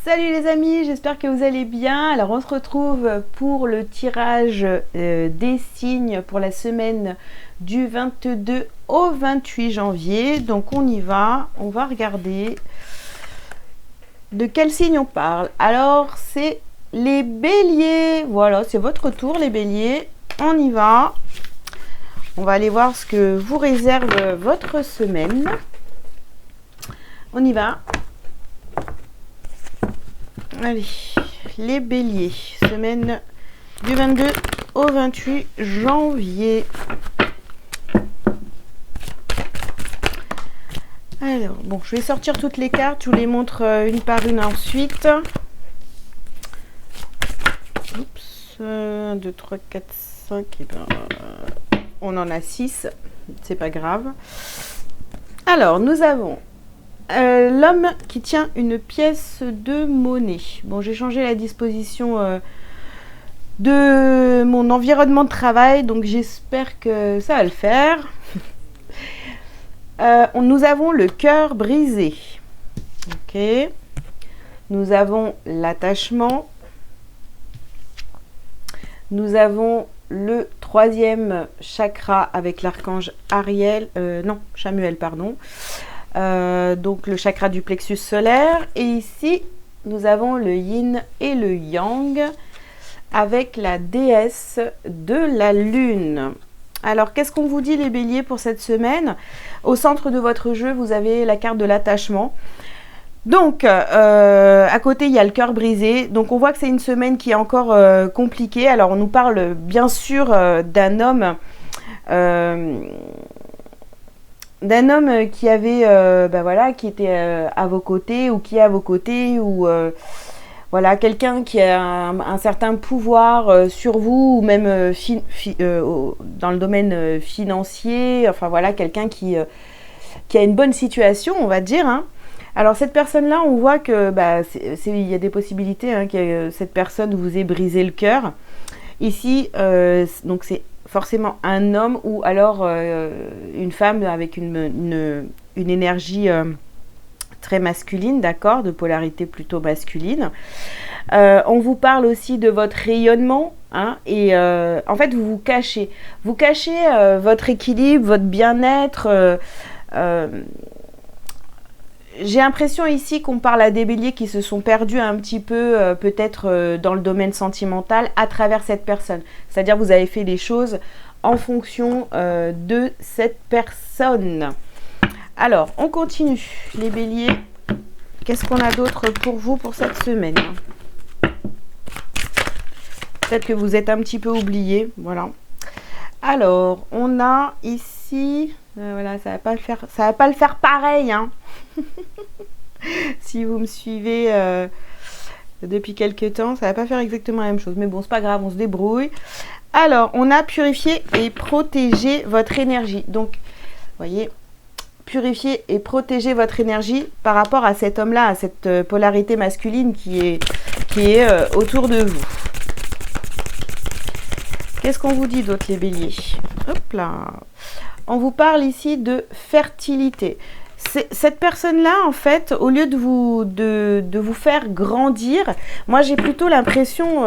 Salut les amis, j'espère que vous allez bien. Alors on se retrouve pour le tirage des signes pour la semaine du 22 au 28 janvier. Donc on y va, on va regarder de quel signe on parle. Alors c'est les béliers, voilà, c'est votre tour les béliers. On y va, on va aller voir ce que vous réserve votre semaine. On y va. Allez, les béliers, semaine du 22 au 28 janvier. Alors, bon, je vais sortir toutes les cartes, je vous les montre une par une ensuite. Oups, 1, 2, 3, 4, 5, et ben, on en a 6, c'est pas grave. Alors, nous avons l'homme qui tient une pièce de monnaie. Bon, j'ai changé la disposition de mon environnement de travail, donc j'espère que ça va le faire. Nous avons le cœur brisé. Ok. Nous avons l'attachement. Nous avons le troisième chakra avec l'archange Chamuel, pardon. Donc le chakra du plexus solaire, et ici nous avons le yin et le yang avec la déesse de la lune. Alors qu'est-ce qu'on vous dit les béliers pour cette semaine? Au centre de votre jeu vous avez la carte de l'attachement. Donc à côté il y a le cœur brisé, donc on voit que c'est une semaine qui est encore compliquée. Alors on nous parle bien sûr d'un homme qui avait, qui était à vos côtés, ou qui est à vos côtés, ou voilà, quelqu'un qui a un certain pouvoir sur vous, ou même dans le domaine financier, enfin voilà, quelqu'un qui a une bonne situation, on va dire, hein. Alors cette personne-là, on voit que il y a des possibilités que cette personne vous ait brisé le cœur. Ici, donc c'est forcément un homme ou alors une femme avec une énergie très masculine, d'accord, de polarité plutôt masculine. On vous parle aussi de votre rayonnement, hein, et en fait vous cachez votre équilibre, votre bien-être. J'ai l'impression ici qu'on parle à des béliers qui se sont perdus un petit peu, peut-être dans le domaine sentimental, à travers cette personne. C'est-à-dire vous avez fait les choses en fonction de cette personne. Alors, on continue. Les béliers, qu'est-ce qu'on a d'autre pour vous pour cette semaine? Peut-être que vous êtes un petit peu oubliés, voilà. Alors, on a ici... voilà, ça va pas le faire pareil, hein. Si vous me suivez depuis quelques temps, ça va pas faire exactement la même chose. Mais bon, c'est pas grave, on se débrouille. Alors, on a purifié et protégé votre énergie. Donc, vous voyez, purifier et protéger votre énergie par rapport à cet homme-là, à cette polarité masculine qui est autour de vous. Qu'est-ce qu'on vous dit d'autre, les béliers? Hop là. On vous parle ici de fertilité. Cette personne-là, en fait, au lieu de vous faire grandir, moi j'ai plutôt l'impression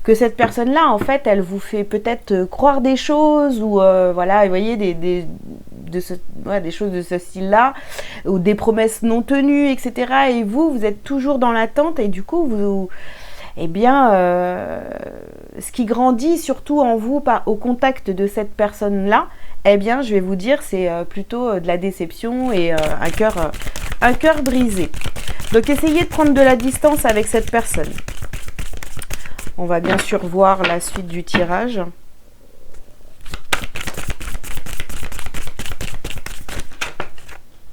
que cette personne-là, en fait, elle vous fait peut-être croire des choses, ou voilà, vous voyez, des choses de ce style-là, ou des promesses non tenues, etc. Et vous êtes toujours dans l'attente, et du coup, ce qui grandit surtout en vous au contact de cette personne-là, eh bien, je vais vous dire, c'est plutôt de la déception et un cœur brisé. Donc, essayez de prendre de la distance avec cette personne. On va bien sûr voir la suite du tirage.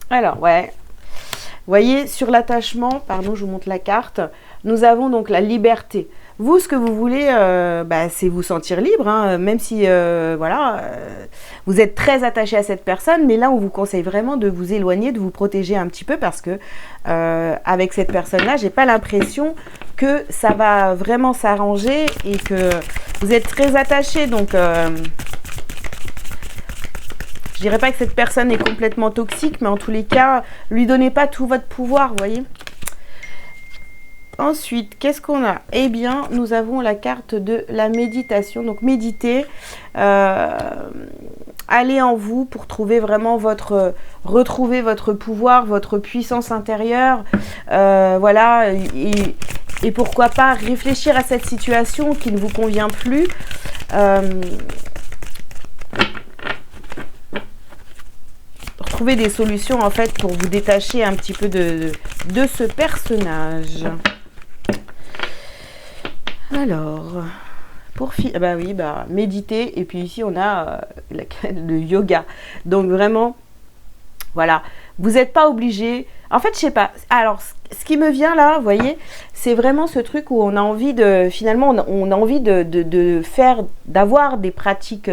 Alors, ouais. Vous voyez, sur l'attachement, pardon, je vous montre la carte, nous avons donc la liberté. Vous, ce que vous voulez, c'est vous sentir libre, hein, même si, vous êtes très attaché à cette personne, mais là, on vous conseille vraiment de vous éloigner, de vous protéger un petit peu, parce que avec cette personne-là, j'ai pas l'impression que ça va vraiment s'arranger et que vous êtes très attaché, donc... je dirais pas que cette personne est complètement toxique, mais en tous les cas, lui donnez pas tout votre pouvoir, vous voyez. Ensuite, qu'est-ce qu'on a? Eh bien, nous avons la carte de la méditation. Donc, méditez, allez en vous pour trouver vraiment retrouver votre pouvoir, votre puissance intérieure. Voilà, et pourquoi pas réfléchir à cette situation qui ne vous convient plus. Trouver des solutions en fait pour vous détacher un petit peu de ce personnage. Alors, bah oui, bah méditer, et puis ici on a le yoga. Donc vraiment, voilà, vous n'êtes pas obligé. En fait, je sais pas. Alors, ce qui me vient là, vous voyez, c'est vraiment ce truc où on a envie de, finalement, on a envie d'avoir des pratiques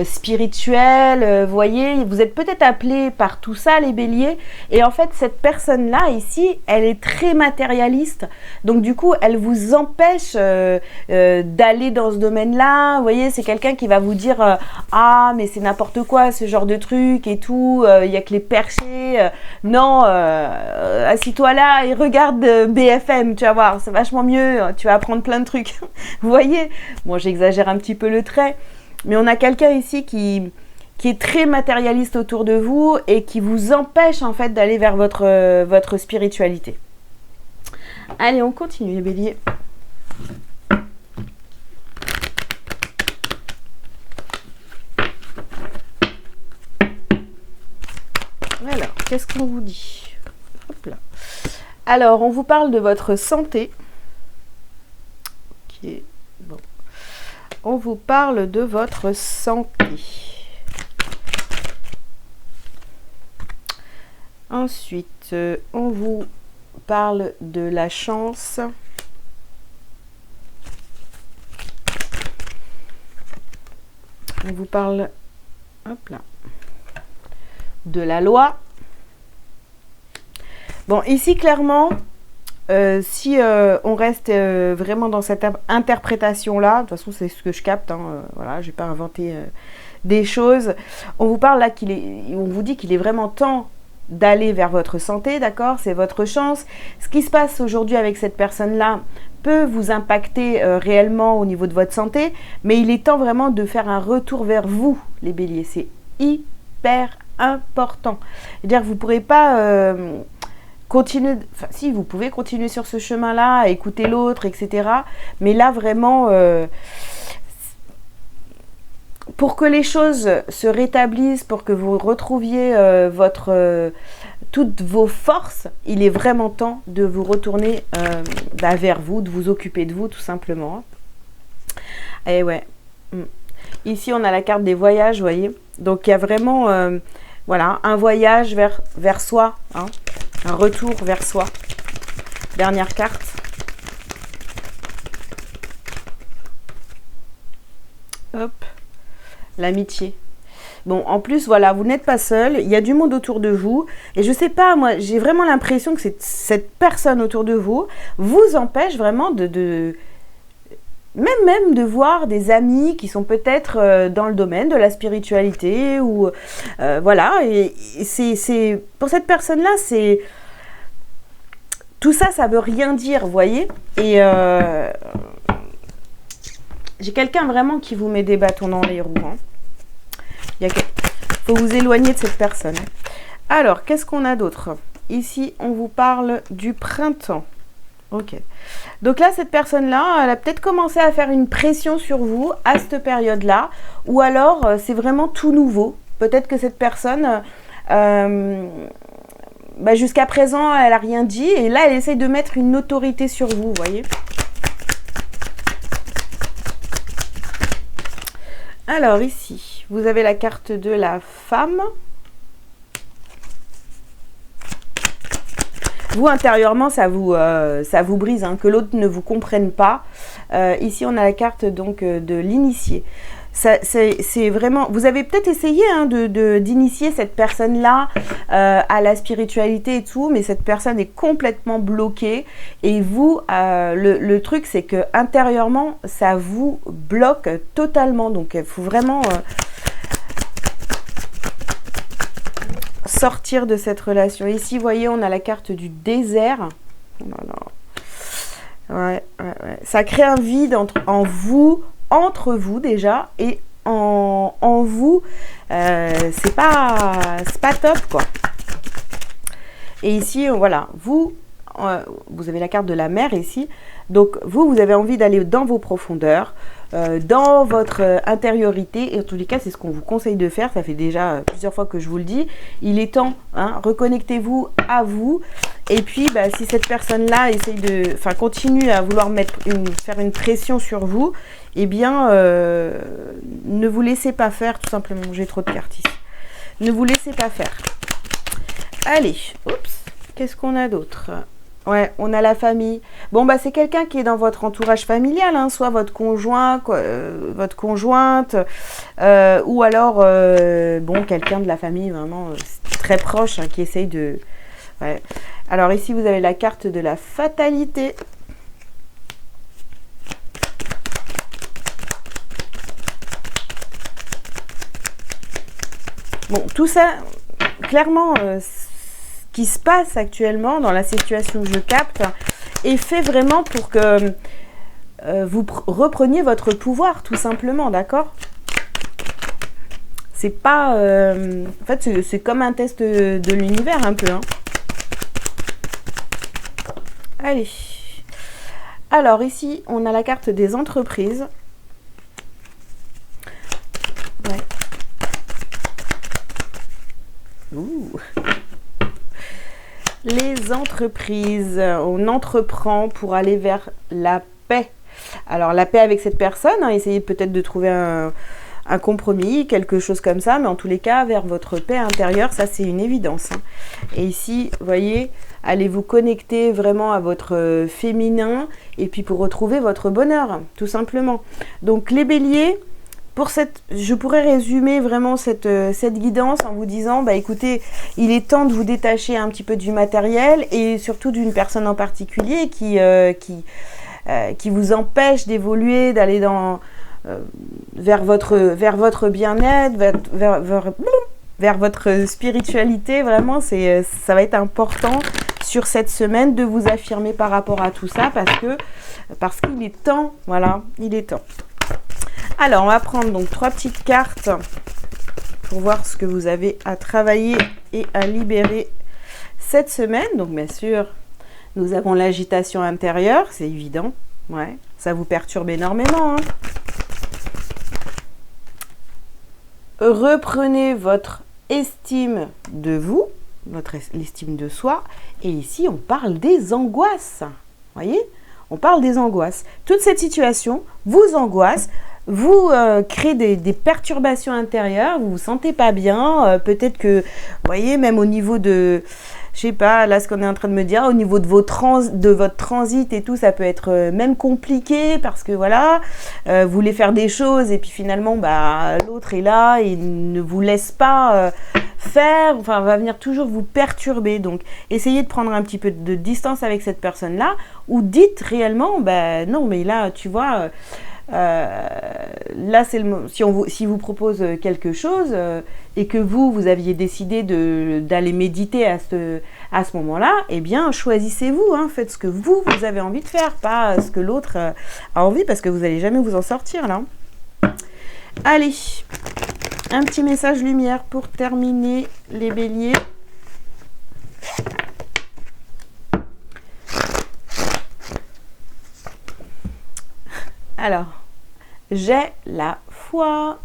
spirituelle, vous voyez, vous êtes peut-être appelés par tout ça les béliers, et en fait cette personne-là ici, elle est très matérialiste, donc du coup elle vous empêche d'aller dans ce domaine-là, vous voyez, c'est quelqu'un qui va vous dire ah mais c'est n'importe quoi ce genre de truc et tout, il y a que les perchés, non, assis-toi là et regarde BFM, tu vas voir, c'est vachement mieux, tu vas apprendre plein de trucs, vous voyez, bon j'exagère un petit peu le trait. Mais on a quelqu'un ici qui est très matérialiste autour de vous et qui vous empêche en fait d'aller vers votre spiritualité. Allez, on continue les béliers. Alors, qu'est-ce qu'on vous dit? Hop là. Alors, on vous parle de votre santé. Ok, bon. On vous parle de votre santé. Ensuite, on vous parle de la chance. On vous parle, hop là, de la loi. Bon, ici, clairement, si on reste vraiment dans cette interprétation-là, de toute façon c'est ce que je capte, hein, voilà, je n'ai pas inventé des choses. On vous parle là on vous dit qu'il est vraiment temps d'aller vers votre santé, d'accord? C'est votre chance. Ce qui se passe aujourd'hui avec cette personne-là peut vous impacter réellement au niveau de votre santé, mais il est temps vraiment de faire un retour vers vous, les béliers. C'est hyper important. C'est-à-dire que vous ne pourrez pas... enfin si vous pouvez continuer sur ce chemin là à écouter l'autre, etc, mais là vraiment pour que les choses se rétablissent, pour que vous retrouviez toutes vos forces, il est vraiment temps de vous retourner vers vous, de vous occuper de vous tout simplement. Et ouais, ici on a la carte des voyages, vous voyez, donc il y a vraiment voilà, un voyage vers soi, hein. Un retour vers soi. Dernière carte. Hop. L'amitié. Bon, en plus, voilà, vous n'êtes pas seul. Il y a du monde autour de vous. Et je sais pas, moi, j'ai vraiment l'impression que cette personne autour de vous vous empêche vraiment même de voir des amis qui sont peut-être dans le domaine de la spiritualité ou voilà, et c'est pour cette personne-là, c'est tout ça, ça veut rien dire, vous voyez. Et j'ai quelqu'un vraiment qui vous met des bâtons dans les roues. Hein. Faut vous éloigner de cette personne. Alors, qu'est-ce qu'on a d'autre? Ici, on vous parle du printemps. Ok. Donc là, cette personne-là, elle a peut-être commencé à faire une pression sur vous à cette période-là. Ou alors, c'est vraiment tout nouveau. Peut-être que cette personne, jusqu'à présent, elle n'a rien dit. Et là, elle essaye de mettre une autorité sur vous, vous voyez. Alors ici, vous avez la carte de la femme. Vous, intérieurement, ça vous brise, hein, que l'autre ne vous comprenne pas. Ici, on a la carte donc de l'initié. C'est vraiment... Vous avez peut-être essayé hein, d'initier cette personne-là à la spiritualité et tout, mais cette personne est complètement bloquée. Et vous, le truc, c'est que intérieurement, ça vous bloque totalement. Donc, il faut vraiment... sortir de cette relation. Ici, vous voyez, on a la carte du désert. Oh là là. Ouais. Ça crée un vide entre vous déjà, et en vous, c'est pas top, quoi. Et ici, voilà, vous avez la carte de la mer ici. Donc, vous avez envie d'aller dans vos profondeurs, dans votre intériorité. Et en tous les cas, c'est ce qu'on vous conseille de faire. Ça fait déjà plusieurs fois que je vous le dis. Il est temps, hein, reconnectez-vous à vous. Et puis, si cette personne-là continue à vouloir faire une pression sur vous, eh bien, ne vous laissez pas faire, tout simplement. J'ai trop de cartes ici. Ne vous laissez pas faire. Allez, oups, qu'est-ce qu'on a d'autre? Ouais, on a la famille. Bon, c'est quelqu'un qui est dans votre entourage familial, hein, soit votre conjoint, votre conjointe, ou alors, quelqu'un de la famille vraiment très proche, hein, qui essaye de... Ouais. Alors ici, vous avez la carte de la fatalité. Bon, tout ça, clairement... qui se passe actuellement dans la situation que je capte est fait vraiment pour que vous repreniez votre pouvoir, tout simplement, d'accord? C'est pas... en fait, c'est comme un test de l'univers, un peu. Hein. Allez. Alors, ici, on a la carte des entreprises. Ouais. Ouh. Les entreprises, on entreprend pour aller vers la paix. Alors la paix avec cette personne, hein, essayez peut-être de trouver un compromis, quelque chose comme ça, mais en tous les cas, vers votre paix intérieure, ça c'est une évidence. Hein. Et ici, vous voyez, allez vous connecter vraiment à votre féminin, et puis pour retrouver votre bonheur, tout simplement. Donc les béliers... je pourrais résumer vraiment cette guidance en vous disant, écoutez, il est temps de vous détacher un petit peu du matériel et surtout d'une personne en particulier qui vous empêche d'évoluer, d'aller vers votre bien-être, vers votre spiritualité. Vraiment, ça va être important sur cette semaine de vous affirmer par rapport à tout ça parce qu'il est temps, voilà, il est temps. Alors, on va prendre donc 3 petites cartes pour voir ce que vous avez à travailler et à libérer cette semaine. Donc, bien sûr, nous avons l'agitation intérieure, c'est évident. Ouais, ça vous perturbe énormément. Hein. Reprenez votre estime de vous, l'estime de soi. Et ici, on parle des angoisses. Vous voyez ? On parle des angoisses. Toute cette situation vous angoisse. Vous créez des perturbations intérieures, vous vous sentez pas bien, peut-être que, vous voyez, même au niveau de, je sais pas, là ce qu'on est en train de me dire, au niveau de votre transit et tout, ça peut être même compliqué parce que voilà, vous voulez faire des choses et puis finalement, l'autre est là et ne vous laisse pas faire, enfin, va venir toujours vous perturber. Donc, essayez de prendre un petit peu de distance avec cette personne-là ou dites réellement, non, mais là, tu vois... là, c'est si vous propose quelque chose et que vous aviez décidé d'aller méditer à ce moment-là, eh bien, choisissez-vous, hein, faites ce que vous avez envie de faire, pas ce que l'autre a envie, parce que vous n'allez jamais vous en sortir, là. Allez, un petit message lumière pour terminer, les béliers. Alors, j'ai la foi.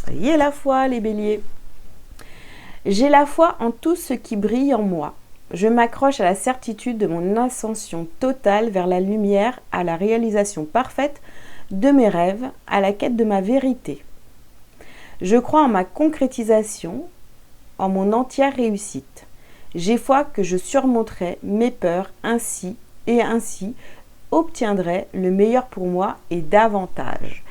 Ayez la foi, les béliers. J'ai la foi en tout ce qui brille en moi. Je m'accroche à la certitude de mon ascension totale vers la lumière, à la réalisation parfaite de mes rêves, à la quête de ma vérité. Je crois en ma concrétisation, en mon entière réussite. J'ai foi que je surmonterai mes peurs ainsi obtiendrai le meilleur pour moi et davantage.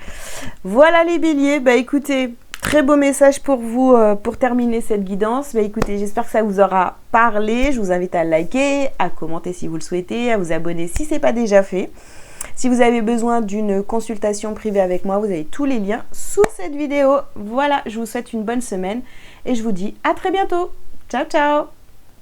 Voilà les béliers, écoutez, très beau message pour vous pour terminer cette guidance. Écoutez, j'espère que ça vous aura parlé. Je vous invite à liker, à commenter si vous le souhaitez, à vous abonner si ce n'est pas déjà fait. Si vous avez besoin d'une consultation privée avec moi, vous avez tous les liens sous cette vidéo. Voilà, je vous souhaite une bonne semaine et je vous dis à très bientôt. Ciao, ciao!